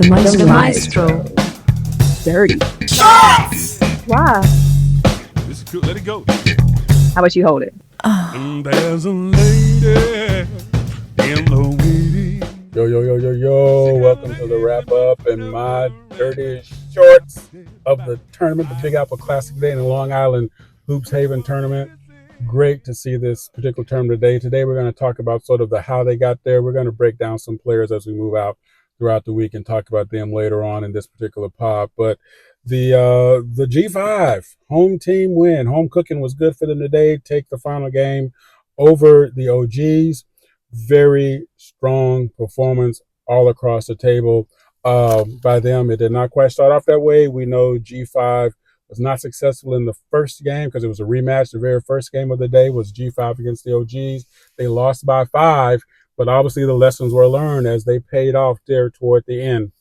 The Maestro. Dirty. Shots! Why? This is good. Let it go. How about you hold it? There's a lady in the waiting. Yo. Welcome to the wrap up and my dirty shorts of the tournament, the Big Apple Classic Day in the Long Island Hoops Haven tournament. Great to see this particular tournament today. Today we're going to talk about sort of the how they got there. We're going to break down some players as we move out throughout the week and talk about them later on in this particular pod. But the G5 home team win. Home cooking was good for them today. Take the final game over the OGs. Very strong performance all across the table by them. It did not quite start off that way. We know G5 was not successful in the first game because it was a rematch. The very first game of the day was G5 against the OGs. They lost by 5, but obviously the lessons were learned as they paid off there toward the end.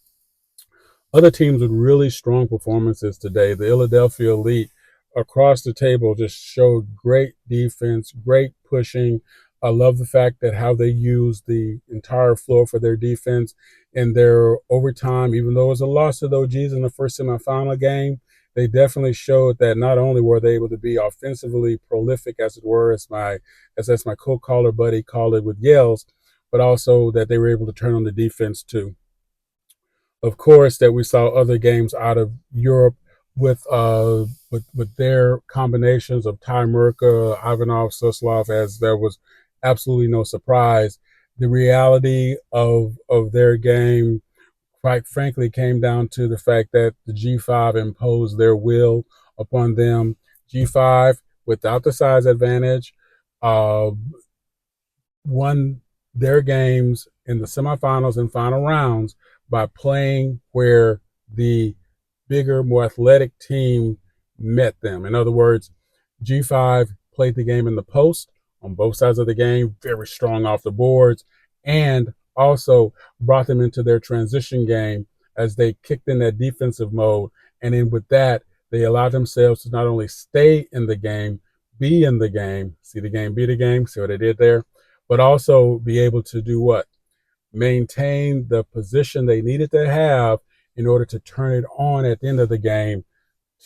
Other teams with really strong performances today. The Philadelphia Elite across the table just showed great defense, great pushing. I love the fact that how they use the entire floor for their defense in their overtime. Even though it was a loss to the OGs in the first semifinal game, they definitely showed that not only were they able to be offensively prolific, as it were, as my co-caller buddy called it with yells, but also that they were able to turn on the defense too. Of course, that we saw other games out of Europe with their combinations of Ty Murka, Ivanov, Suslov, as there was absolutely no surprise. The reality of their game, quite frankly, came down to the fact that the G5 imposed their will upon them. G5, without the size advantage, won their games in the semifinals and final rounds by playing where the bigger, more athletic team met them. In other words, G5 played the game in the post on both sides of the game, very strong off the boards, and also brought them into their transition game as they kicked in that defensive mode. And then with that, they allowed themselves to not only stay in the game, be in the game, see the game, be the game, see what they did there, but also be able to do what? Maintain the position they needed to have in order to turn it on at the end of the game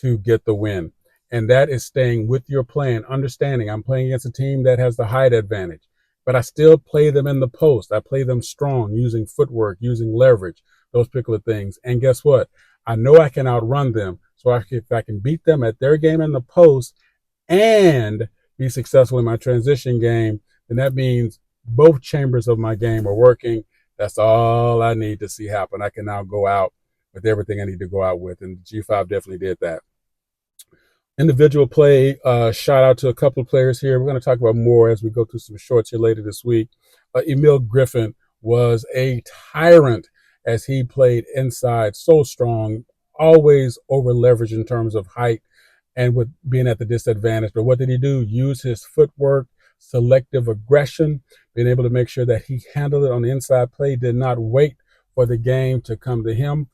to get the win. And that is staying with your plan, understanding I'm playing against a team that has the height advantage, but I still play them in the post. I play them strong, using footwork, using leverage, those particular things. And guess what? I know I can outrun them. So if I can beat them at their game in the post and be successful in my transition game, then that means both chambers of my game are working. That's all I need to see happen. I can now go out with everything I need to go out with. And G5 definitely did that. Individual play, shout out to a couple of players here. We're going to talk about more as we go through some shorts here later this week. Emil Griffin was a tyrant as he played inside, so strong, always over leveraged in terms of height and with being at the disadvantage. But what did he do? Use his footwork, selective aggression, being able to make sure that he handled it on the inside play, did not wait for the game to come to him,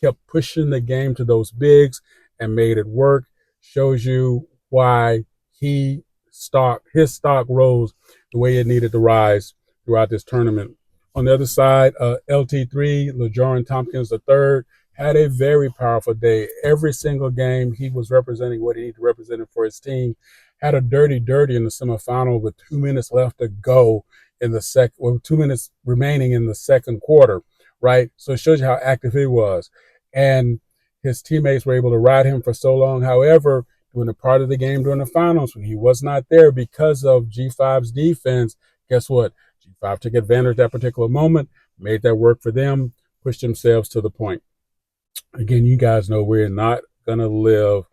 kept pushing the game to those bigs and made it work. Shows you why his stock rose the way it needed to rise throughout this tournament. On the other side, LT3, LeJoran Tompkins III, had a very powerful day. Every single game, he was representing what he needed to represent for his team. Had a dirty in the semifinal with 2 minutes left to go in the 2 minutes remaining in the second quarter, right? So it shows you how active he was. And his teammates were able to ride him for so long. However, during a part of the game during the finals, when he was not there because of G5's defense, guess what? G5 took advantage of that particular moment, made that work for them, pushed themselves to the point. Again, you guys know we're not going to live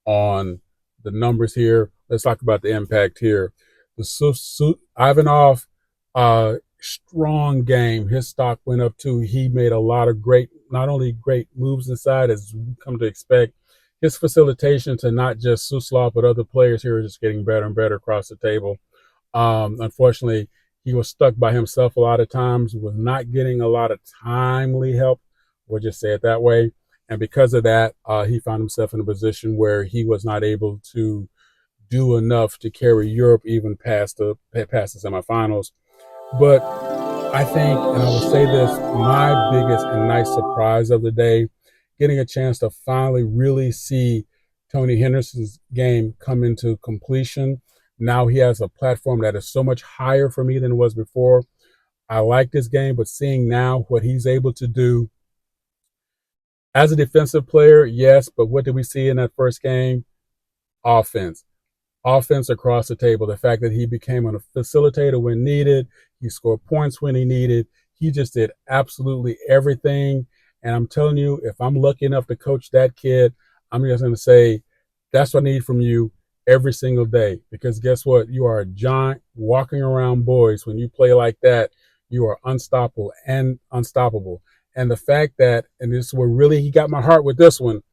on the numbers here. Let's talk about the impact here. The Ivanov, strong game. His stock went up too. He made a lot of not only great moves inside as we come to expect. His facilitation to not just Suslov but other players here are just getting better and better across the table. Unfortunately, he was stuck by himself a lot of times, was not getting a lot of timely help. We'll just say it that way. And because of that, he found himself in a position where he was not able to do enough to carry Europe even past the semifinals. But I think, and I will say this, my biggest and nice surprise of the day, getting a chance to finally really see Tony Henderson's game come into completion. Now he has a platform that is so much higher for me than it was before. I like this game, but seeing now what he's able to do as a defensive player, yes, but what did we see in that first game? Offense. Offense across the table. The fact that he became a facilitator when needed, he scored points when he needed. He just did absolutely everything. And I'm telling you, if I'm lucky enough to coach that kid, I'm just going to say, that's what I need from you every single day. Because guess what? You are a giant walking around boys. When you play like that, you are unstoppable and unstoppable. And the fact that, and this is where really he got my heart with this one,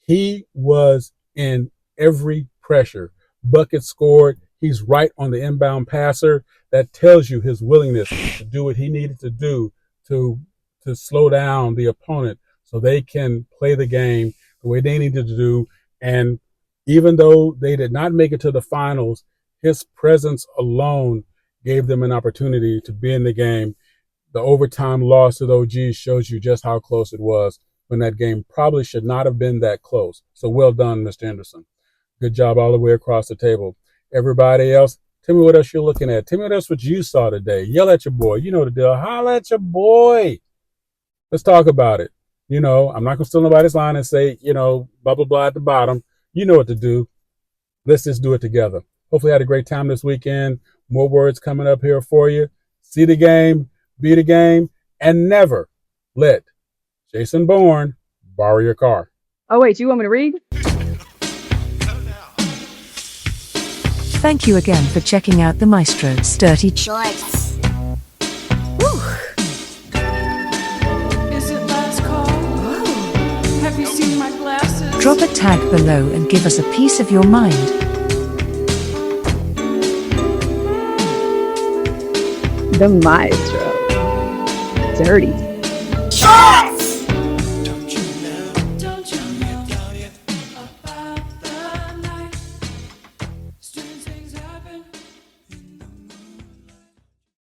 he was in every pressure. Bucket scored. He's right on the inbound passer. That tells you his willingness to do what he needed to do to slow down the opponent so they can play the game the way they needed to do. And even though they did not make it to the finals, his presence alone gave them an opportunity to be in the game. The overtime loss to the OGs shows you just how close it was when that game probably should not have been that close. So well done, Mr. Henderson. Good job all the way across the table. Everybody else, tell me what else you're looking at. Tell me what else what you saw today. Yell at your boy. You know the deal. Holla at your boy. Let's talk about it. I'm not going to steal nobody's line and say, blah, blah, blah at the bottom. You know what to do. Let's just do it together. Hopefully you had a great time this weekend. More words coming up here for you. See the game, be the game, and never let Jason Bourne borrow your car. Oh, wait, you want me to read? Thank you again for checking out the Maestro's Durty Shorts. Is it last call? Oh. Have you seen my glasses? Drop a tag below and give us a piece of your mind. The Maestro. Durty. Shorts.